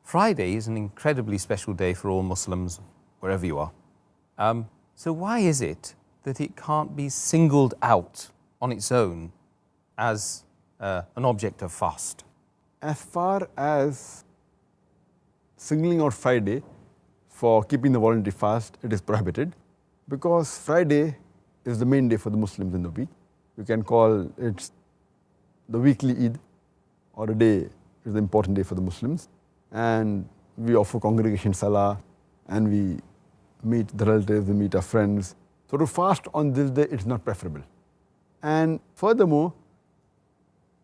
Friday is an incredibly special day for all Muslims, wherever you are. So why is it that it can't be singled out on its own as an object of fast? As far as singling out Friday for keeping the voluntary fast, it is prohibited, because Friday is the main day for the Muslims in the week. You can call it the weekly Eid, or a day is the important day for the Muslims. And we offer congregation salah, and we meet the relatives, we meet our friends. So to fast on this day, it's not preferable. And furthermore,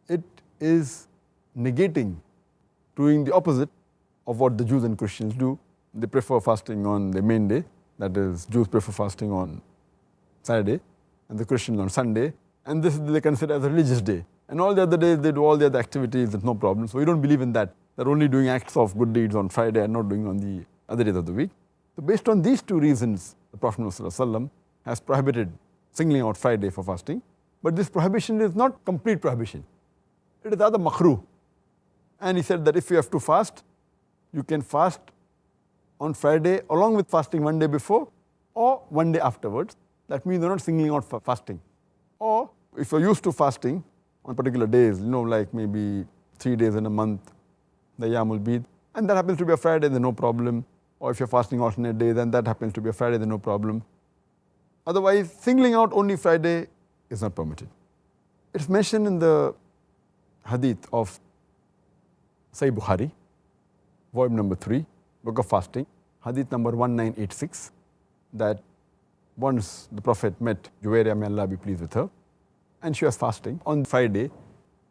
it is negating, doing the opposite of what the Jews and Christians do. They prefer fasting on the main day, that is, Jews prefer fasting on Saturday, and the Christians on Sunday, and this they consider as a religious day. And all the other days they do all the other activities, there's no problem. So we don't believe in that. They're only doing acts of good deeds on Friday and not doing on the other days of the week. So based on these two reasons, the Prophet ﷺ has prohibited singling out Friday for fasting. But this prohibition is not complete prohibition. It is rather makruh. And he said that if you have to fast, you can fast on Friday along with fasting one day before or one day afterwards. That means you're not singling out for fasting. Or if you're used to fasting on particular days, like maybe 3 days in a month, the Yamul Bid, and that happens to be a Friday, then no problem. Or if you're fasting alternate days, then that happens to be a Friday, then no problem. Otherwise, singling out only Friday is not permitted. It's mentioned in the hadith of Sahih Bukhari, volume number 3, Book of Fasting, hadith number 1986, that once the Prophet met Juwairiya, may Allah be pleased with her, and she was fasting on Friday.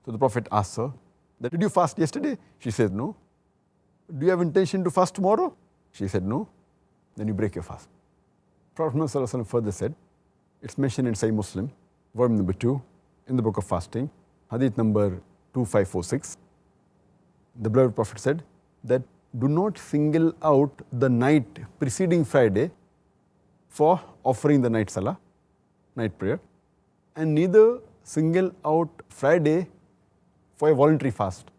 So the Prophet asked her, that, did you fast yesterday? She said, no. Do you have intention to fast tomorrow? She said, no. Then you break your fast. Prophet ﷺ further said, it's mentioned in Sahih Muslim, volume number 2, in the Book of Fasting, hadith number 2546. The beloved Prophet said that do not single out the night preceding Friday for offering the night salah, night prayer, and neither single out Friday for a voluntary fast,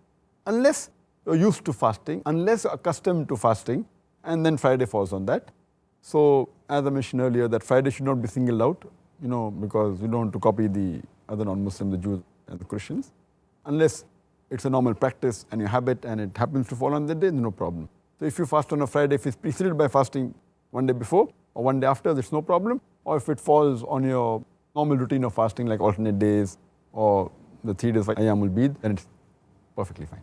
unless you're used to fasting, unless you're accustomed to fasting, and then Friday falls on that. So, as I mentioned earlier, that Friday should not be singled out, because you don't want to copy the other non-Muslims, the Jews and the Christians, unless it's a normal practice and your habit and it happens to fall on that day, then no problem. So if you fast on a Friday, if it's preceded by fasting one day before or one day after, there's no problem. Or if it falls on your normal routine of fasting, like alternate days or the 3 days like Ayyamul Bid, then it's perfectly fine.